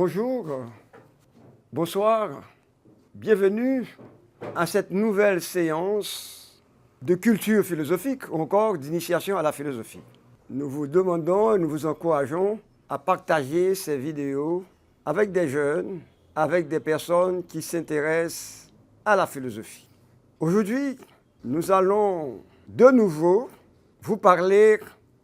Bonjour, bonsoir, bienvenue à cette nouvelle séance de culture philosophique ou encore d'initiation à la philosophie. Nous vous demandons et nous vous encourageons à partager ces vidéos avec des jeunes, avec des personnes qui s'intéressent à la philosophie. Aujourd'hui, nous allons de nouveau vous parler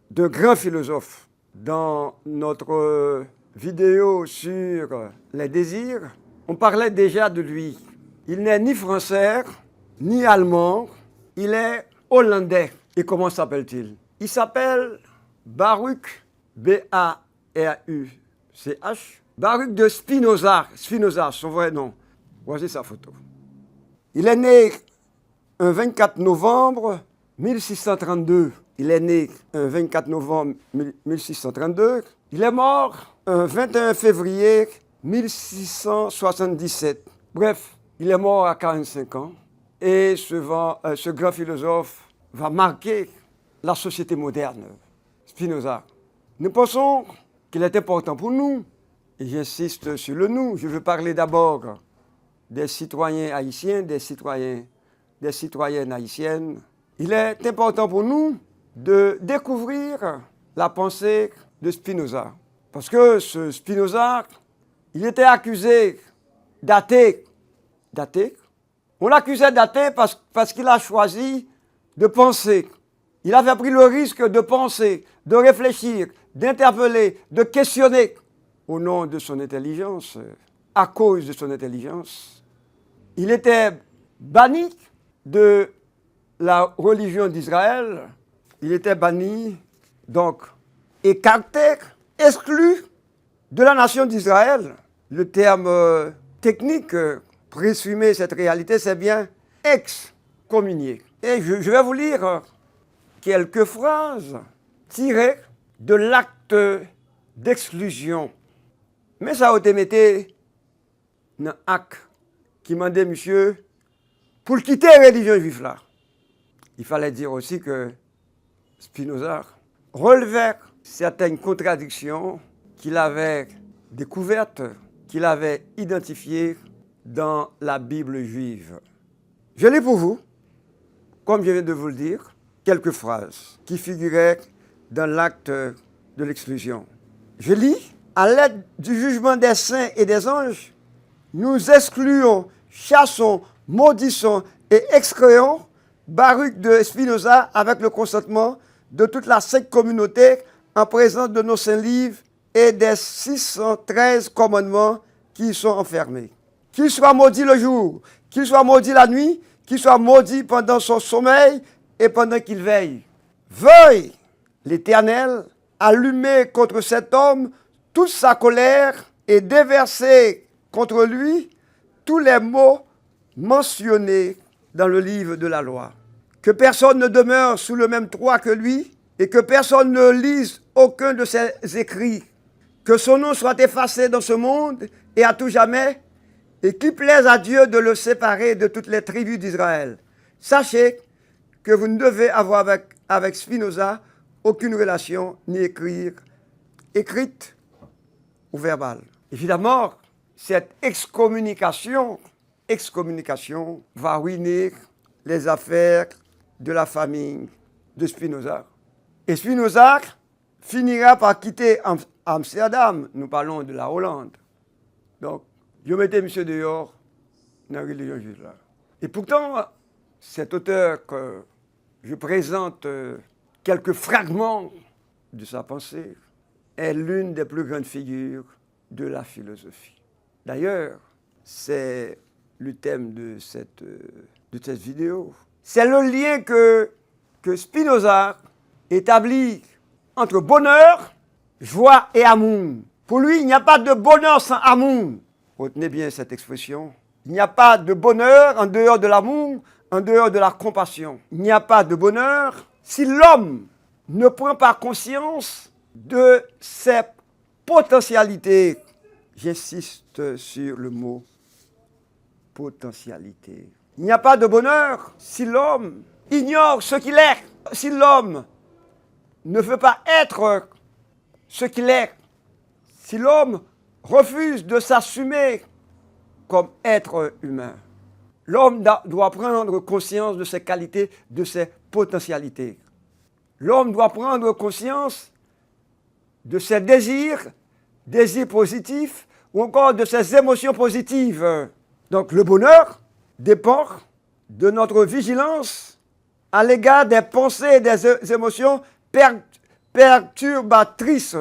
de grands philosophes. Dans notre vidéo sur les désirs, on parlait déjà de lui. Il n'est ni français, ni allemand, il est hollandais. Et comment s'appelle-t-il? Il s'appelle Baruch, B-A-R-U-C-H, Baruch de Spinoza, son vrai nom. Voici sa photo. Il est né un 24 novembre 1632. Il est né un 24 novembre 1632. Il est mort un 21 février 1677. Bref, il est mort à 45 ans. Et ce grand philosophe va marquer la société moderne, Spinoza. Nous pensons qu'il est important pour nous, et j'insiste sur le nous. Je veux parler d'abord des citoyens haïtiens, des citoyennes haïtiennes. Il est important pour nous de découvrir la pensée de Spinoza. Parce que ce Spinoza, il était accusé d'athée. On l'accusait d'athée parce qu'il a choisi de penser. Il avait pris le risque de penser, de réfléchir, d'interpeller, de questionner au nom de son intelligence, à cause de son intelligence. Il était banni de la religion d'Israël. Il était banni, donc écarté, exclu de la nation d'Israël. Le terme technique pour résumer cette réalité, c'est bien excommunié. Et je vais vous lire quelques phrases tirées de l'acte d'exclusion. Mais ça a été mis dans l'acte qui mandait monsieur pour quitter la religion juive là. Il fallait dire aussi que Spinoza relevait certaines contradictions qu'il avait découvertes, qu'il avait identifiées dans la Bible juive. Je lis pour vous, comme je viens de vous le dire, quelques phrases qui figuraient dans l'acte de l'exclusion. Je lis, à l'aide du jugement des saints et des anges, nous excluons, chassons, maudissons et excréons Baruch de Spinoza avec le consentement de toute la sainte communauté en présence de nos saints livres et des 613 commandements qui y sont enfermés. Qu'il soit maudit le jour, qu'il soit maudit la nuit, qu'il soit maudit pendant son sommeil et pendant qu'il veille. Veuille l'Éternel allumer contre cet homme toute sa colère et déverser contre lui tous les mots mentionnés dans le livre de la loi. Que personne ne demeure sous le même toit que lui et que personne ne lise aucun de ses écrits. Que son nom soit effacé dans ce monde et à tout jamais, et qu'il plaise à Dieu de le séparer de toutes les tribus d'Israël. Sachez que vous ne devez avoir avec Spinoza aucune relation ni écrite ou verbale. Évidemment, cette excommunication va ruiner les affaires de la famille de Spinoza. Et Spinoza finira par quitter Amsterdam. Nous parlons de la Hollande. Donc, je mettais monsieur dehors dans la religion juive là. Et pourtant, cet auteur que je présente quelques fragments de sa pensée est l'une des plus grandes figures de la philosophie. D'ailleurs, c'est le thème de cette vidéo. C'est le lien que Spinoza établit entre bonheur, joie et amour. Pour lui, il n'y a pas de bonheur sans amour. Retenez bien cette expression. Il n'y a pas de bonheur en dehors de l'amour, en dehors de la compassion. Il n'y a pas de bonheur si l'homme ne prend pas conscience de ses potentialités. J'insiste sur le mot potentialité. Il n'y a pas de bonheur si l'homme ignore ce qu'il est. Si l'homme ne veut pas être ce qu'il est. Si l'homme refuse de s'assumer comme être humain. L'homme doit prendre conscience de ses qualités, de ses potentialités. L'homme doit prendre conscience de ses désirs positifs, ou encore de ses émotions positives. Donc le bonheur dépend de notre vigilance à l'égard des pensées et des émotions perturbatrices.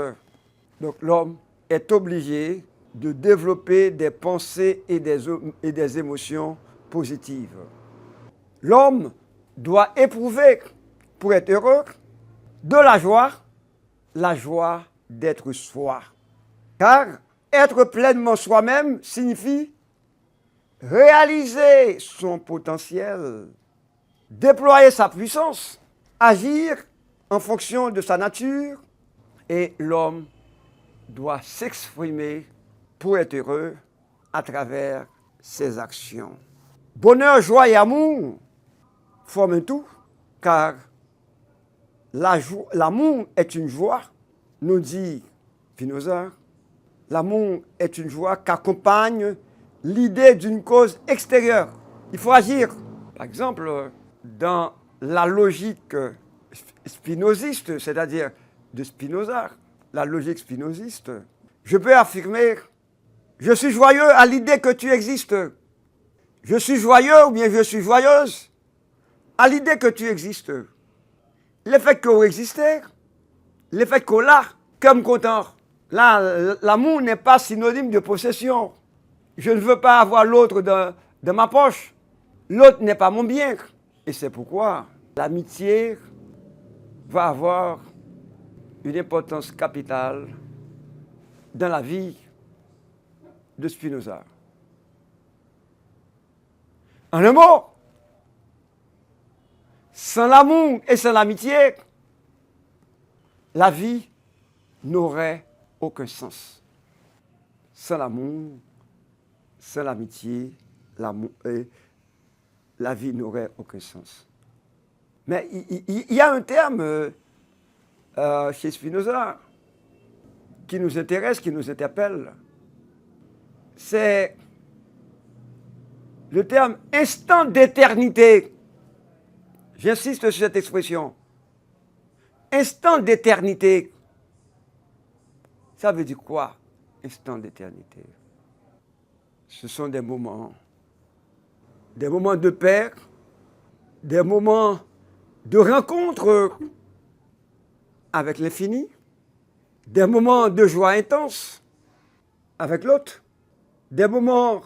Donc l'homme est obligé de développer des pensées et des émotions positives. L'homme doit éprouver, pour être heureux, de la joie d'être soi. Car être pleinement soi-même signifie réaliser son potentiel, déployer sa puissance, agir en fonction de sa nature, et l'homme doit s'exprimer pour être heureux à travers ses actions. Bonheur, joie et amour forment un tout, car l'amour est une joie, nous dit Spinoza. L'amour est une joie qu'accompagne l'idée d'une cause extérieure. Il faut agir. Par exemple, dans la logique spinoziste, c'est-à-dire de Spinoza, la logique spinoziste, je peux affirmer, je suis joyeux à l'idée que tu existes. Je suis joyeux ou bien je suis joyeuse à l'idée que tu existes. Le fait qu'on existe, le fait qu'on l'a, comme content. Là, l'amour n'est pas synonyme de possession. Je ne veux pas avoir l'autre dans ma poche. L'autre n'est pas mon bien. Et c'est pourquoi l'amitié va avoir une importance capitale dans la vie de Spinoza. En un mot, sans l'amour et sans l'amitié, la vie n'aurait aucun sens. Sans l'amour, sans l'amitié, la vie n'aurait aucun sens. Mais il y a un terme chez Spinoza qui nous intéresse, qui nous interpelle. C'est le terme instant d'éternité. J'insiste sur cette expression. Instant d'éternité. Ça veut dire quoi, instant d'éternité? Ce sont des moments de paix, des moments de rencontre avec l'infini, des moments de joie intense avec l'autre, des moments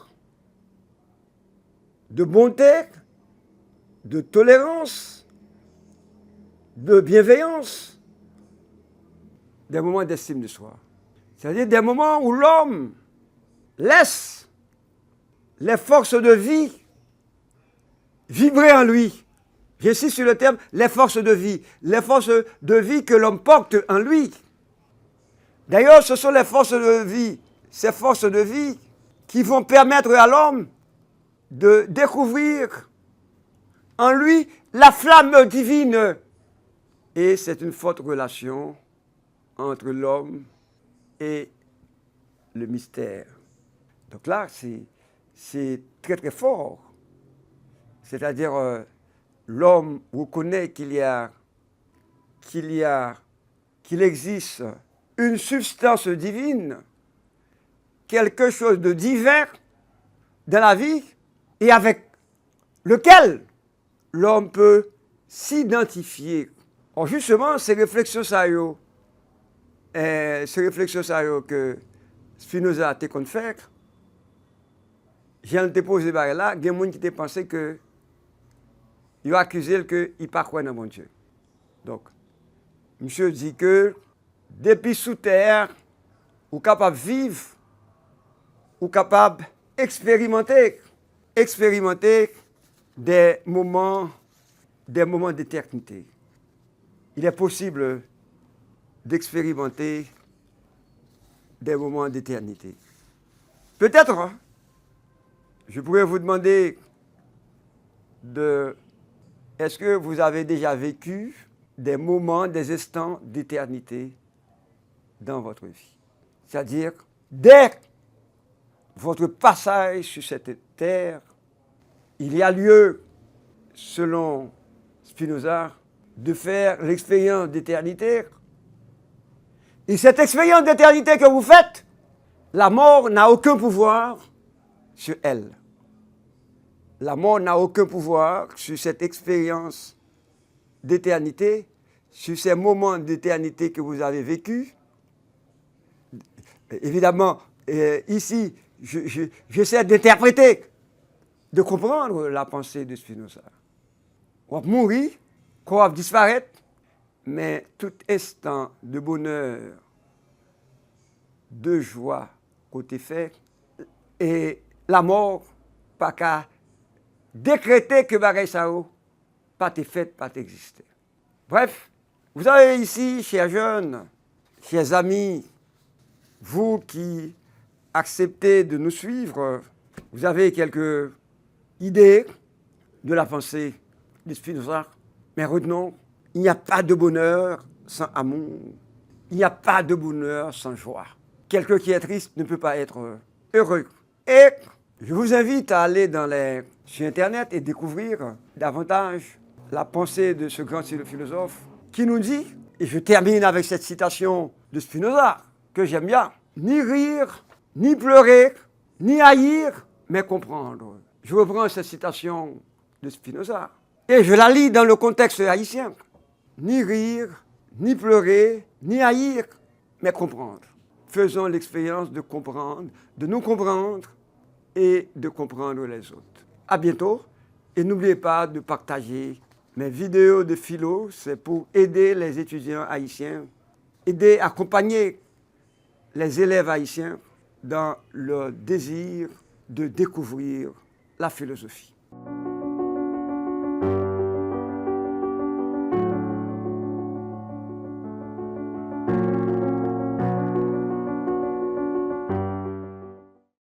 de bonté, de tolérance, de bienveillance, des moments d'estime de soi. C'est-à-dire des moments où l'homme laisse les forces de vie vibrer en lui. J'insiste sur le terme les forces de vie que l'homme porte en lui. D'ailleurs, ce sont les forces de vie, ces forces de vie qui vont permettre à l'homme de découvrir en lui la flamme divine. Et c'est une forte relation entre l'homme et le mystère. Donc là, c'est très très fort. C'est-à-dire, l'homme reconnaît qu'il existe une substance divine, quelque chose de divin dans la vie, et avec lequel l'homme peut s'identifier. Or justement, ces réflexions que Spinoza a qu'on fait, j'ai déposé là, il y a des gens qui pensé que il a accusé qu'il ne pas croire dans mon Dieu. Donc, monsieur dit que depuis sous terre, ou capable de vivre, ou capable d'expérimenter des moments d'éternité. Il est possible d'expérimenter des moments d'éternité. Peut-être, je pourrais vous demander est-ce que vous avez déjà vécu des moments, des instants d'éternité dans votre vie? C'est-à-dire dès votre passage sur cette terre, il y a lieu, selon Spinoza, de faire l'expérience d'éternité. Et cette expérience d'éternité que vous faites, la mort n'a aucun pouvoir sur elle. La mort n'a aucun pouvoir sur cette expérience d'éternité, sur ces moments d'éternité que vous avez vécus. Évidemment, ici, j'essaie d'interpréter, de comprendre la pensée de Spinoza. On va mourir, on va disparaître, mais tout instant de bonheur, de joie côté fait, et la mort, pas qu'à décréter que bagaille ça pas t'est fait, pas t'exister. Bref, vous avez ici, chers jeunes, chers amis, vous qui acceptez de nous suivre, vous avez quelques idées de la pensée de Spinoza. Mais retenons, il n'y a pas de bonheur sans amour. Il n'y a pas de bonheur sans joie. Quelqu'un qui est triste ne peut pas être heureux. Et je vous invite à aller sur Internet et découvrir davantage la pensée de ce grand philosophe qui nous dit, et je termine avec cette citation de Spinoza, que j'aime bien, ni rire, ni pleurer, ni haïr, mais comprendre. Je reprends cette citation de Spinoza et je la lis dans le contexte haïtien. Ni rire, ni pleurer, ni haïr, mais comprendre. Faisons l'expérience de comprendre, de nous comprendre et de comprendre les autres. À bientôt et n'oubliez pas de partager mes vidéos de philo, c'est pour aider les étudiants haïtiens, accompagner les élèves haïtiens dans leur désir de découvrir la philosophie.